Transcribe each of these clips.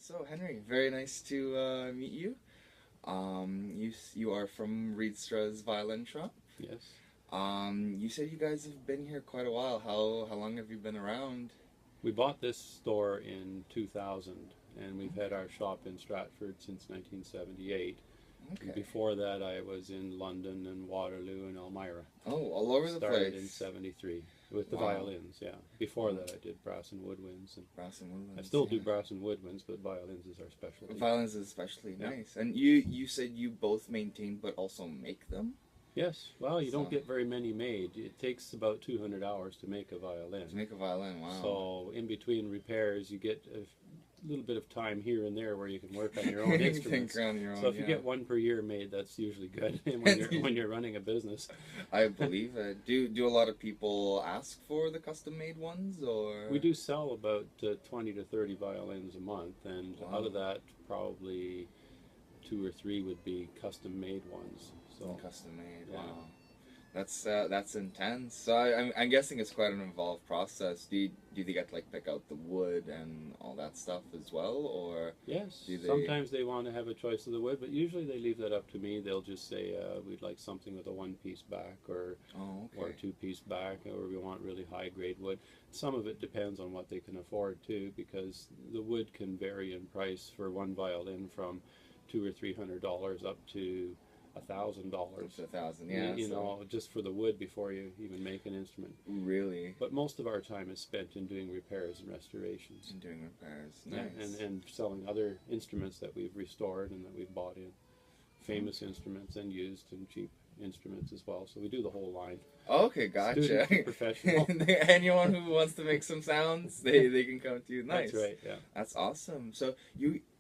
So Henry, very nice to meet you. You are from Riedstra's violin shop. Yes. You said you guys have been here quite a while. How long have you been around? We bought this store in 2000, and we've had our shop in Stratford since 1978. Okay. Before that, I was in London and Waterloo and Elmira. Oh, all over the Started place. in '73 with the Wow. violins. Yeah. Before that, I did brass and woodwinds, and Brass and woodwinds. I still do yeah. brass and woodwinds, but violins is our specialty. Violins is especially Yeah. nice. And you said you both maintain but also make them? Yes. Well, you don't So- get very many made. It takes about 200 hours to make a violin. To make a violin, wow. So in between repairs, you get a little bit of time here and there where you can work on your own You can instruments. think on your own, So if you yeah. get one per year made, that's usually good when you're running a business. I believe it. Do a lot of people ask for the custom made ones, or We do sell about 20 to 30 violins a month, and Wow. out of that, probably 2 or 3 would be custom made ones. So custom made? Yeah. Wow, that's intense. So I'm guessing it's quite an involved process. Do they get to like pick out the wood and all that stuff as well, or yes, do they... sometimes they want to have a choice of the wood, but usually they leave that up to me. They'll just say we'd like something with a 1-piece back, or Oh, or okay. a 2-piece back, or we want really high grade wood. Some of it depends on what they can afford too, because the wood can vary in price for one violin from $200 or $300 up to $1,000. Up to 1,000, yeah. You so- know, just for the wood before you even make an instrument. Really? But most of our time is spent in doing repairs and restorations. And doing repairs. Yeah, Nice. and selling other instruments that we've restored and that we've bought in. Famous instruments and used and cheap instruments as well. So we do the whole line. Okay, gotcha. Student to professional. Anyone who wants to make some sounds, they can come to you. Nice. That's right, yeah. That's awesome. So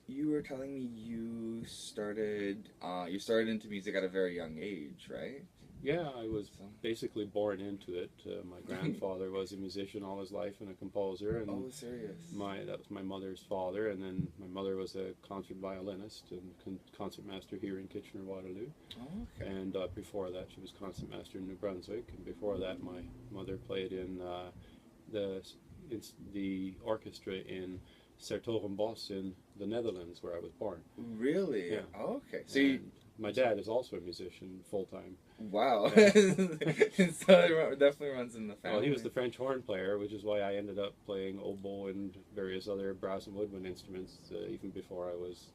you were telling me you started into music at a very young age, right? Yeah, I was So- basically born into it. My grandfather was a musician all his life and a composer, and Oh, serious? that was my mother's father, and then my mother was a concert violinist and concertmaster here in Kitchener-Waterloo. Oh, okay. And before that, she was concertmaster in New Brunswick, and before that, my mother played in the orchestra in 's-Hertogenbosch in the Netherlands, where I was born. Really? Yeah. Oh, okay. So you, And my dad is also a musician full-time. wow. Yeah. So it definitely runs in the family. Well, he was the French horn player, which is why I ended up playing oboe and various other brass and woodwind instruments. Even before I was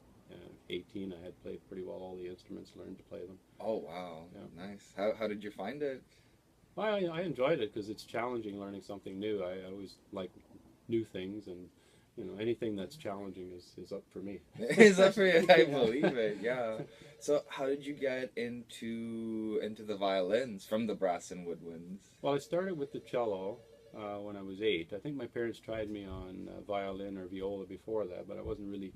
18, I had played pretty well all the instruments, learned to play them. Oh, wow. Yeah. Nice. How did you find it? I enjoyed it because it's challenging learning something new. I always like new things, and anything that's challenging is up for me. Is that for you? I believe it. Yeah. So how did you get into the violins from the brass and woodwinds? Well, I started with the cello when I was 8. I think my parents tried me on violin or viola before that, but I wasn't really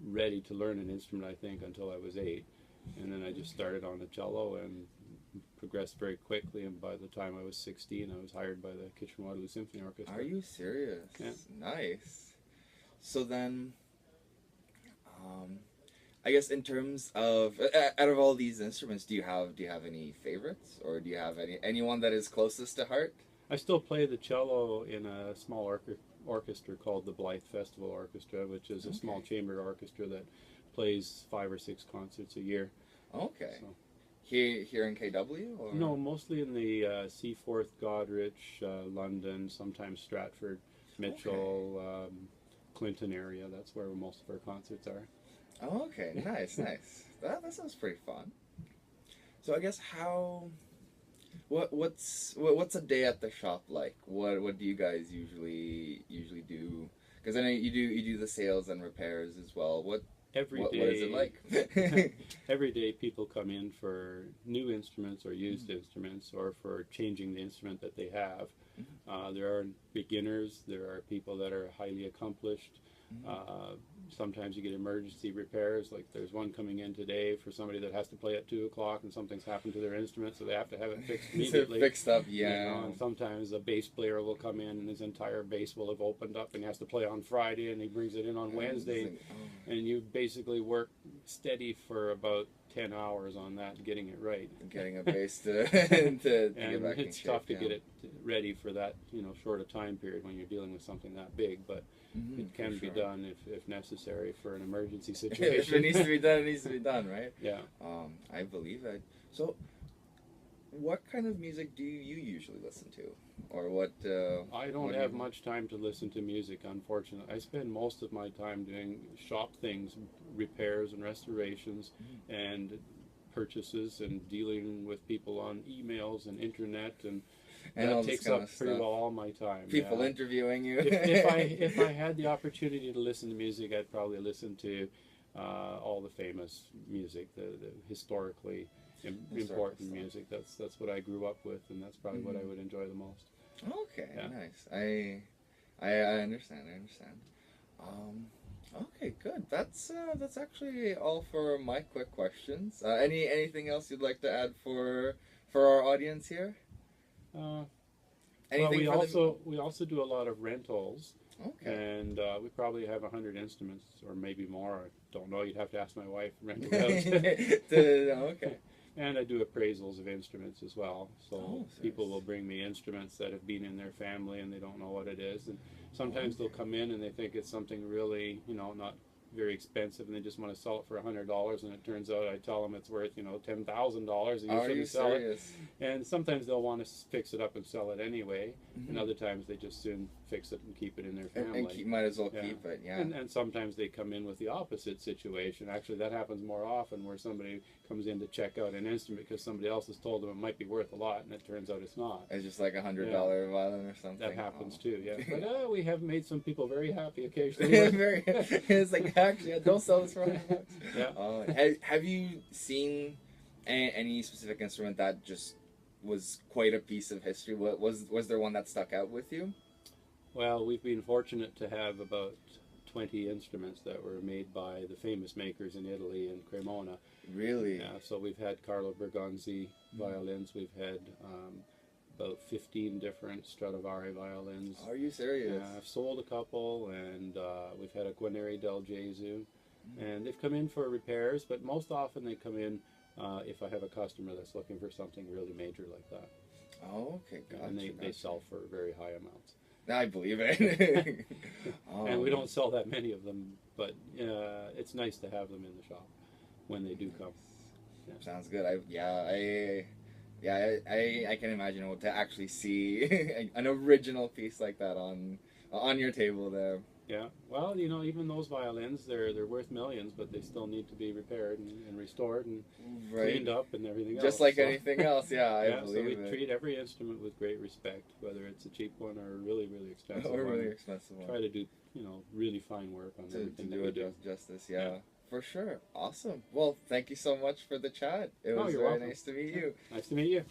ready to learn an instrument, I think, until I was 8. And then I just started on the cello and progressed very quickly, and by the time I was 16, I was hired by the Kitchener-Waterloo Symphony Orchestra. Are you serious? Yeah. Nice. So then, I guess in terms of out of all these instruments, do you have any favorites, or do you have anyone that is closest to heart? I still play the cello in a small orchestra called the Blythe Festival Orchestra, which is a small chamber orchestra that plays 5 or 6 concerts a year. Okay. So, Here in KW, or no, mostly in the Seaforth, Goderich, London, sometimes Stratford, Mitchell, Clinton area. That's where most of our concerts are. Oh, okay, nice, nice. That sounds pretty fun. So I guess what's a day at the shop like? What do you guys usually do? Because I know you do the sales and repairs as well. What is it like? Every day people come in for new instruments or used instruments, or for changing the instrument that they have. There are beginners, there are people that are highly accomplished. Sometimes you get emergency repairs, like there's one coming in today for somebody that has to play at 2 o'clock and something's happened to their instrument, so they have to have it fixed immediately. Fixed up, yeah. And sometimes a bass player will come in and his entire bass will have opened up and he has to play on Friday, and he brings it in on Wednesday. and you basically work steady for about 10 hours on that, getting it right. Getting a bass to get and back in it's shape, tough to get it ready for that, short a time period when you're dealing with something that big, but it can be done if necessary for an emergency situation. If it needs to be done, it needs to be done, right? Yeah. I believe it. So, what kind of music do you usually listen to? Or what? I don't have much time to listen to music, unfortunately. I spend most of my time doing shop things, repairs and restorations, and purchases, and dealing with people on emails and internet, and that takes up pretty well all my time. People interviewing you. if I had the opportunity to listen to music, I'd probably listen to all the famous music, the historically important music. That's what I grew up with, and that's probably what I would enjoy the most. Okay, nice. I understand. Okay, good. That's actually all for my quick questions. Anything else you'd like to add for our audience here? We also do a lot of rentals. Okay. And we probably have 100 instruments, or maybe more. I don't know. You'd have to ask my wife. Rent it out. Okay. And I do appraisals of instruments as well. So people will bring me instruments that have been in their family and they don't know what it is. And sometimes they'll come in and they think it's something really, not very expensive, and they just want to sell it for $100, and it turns out I tell them it's worth, $10,000, and you shouldn't sell it. And sometimes they'll want to fix it up and sell it anyway, and other times they just soon fix it and keep it in their family. And might as well keep it, And sometimes they come in with the opposite situation. Actually, that happens more often, where somebody comes in to check out an instrument because somebody else has told them it might be worth a lot, and it turns out it's not. It's just like $100 violin or something. That happens too, But we have made some people very happy occasionally. It's like, actually, don't sell this for $100. Have you seen any specific instrument that just was quite a piece of history? Was there one that stuck out with you? Well, we've been fortunate to have about 20 instruments that were made by the famous makers in Italy and Cremona. Really? Yeah, so we've had Carlo Bergonzi violins, we've had about 15 different Stradivari violins. Are you serious? I've sold a couple, and we've had a Guarneri del Gesù, and they've come in for repairs, but most often they come in if I have a customer that's looking for something really major like that. Oh, okay, gotcha. And they sell for very high amounts. I believe it. And we don't sell that many of them, but it's nice to have them in the shop when they do come. Yeah. Sounds good. I can imagine to actually see an original piece like that on your table there. Yeah. Well, even those violins, they're worth millions, but they still need to be repaired and restored and cleaned up and everything else. Just like anything else, I believe so we treat every instrument with great respect, whether it's a cheap one or a really, really expensive one. Really expensive one. Try to do, really fine work on everything that we do. Justice, for sure. Awesome. Well, thank you so much for the chat. It was you're very welcome. nice to meet you. Nice to meet you.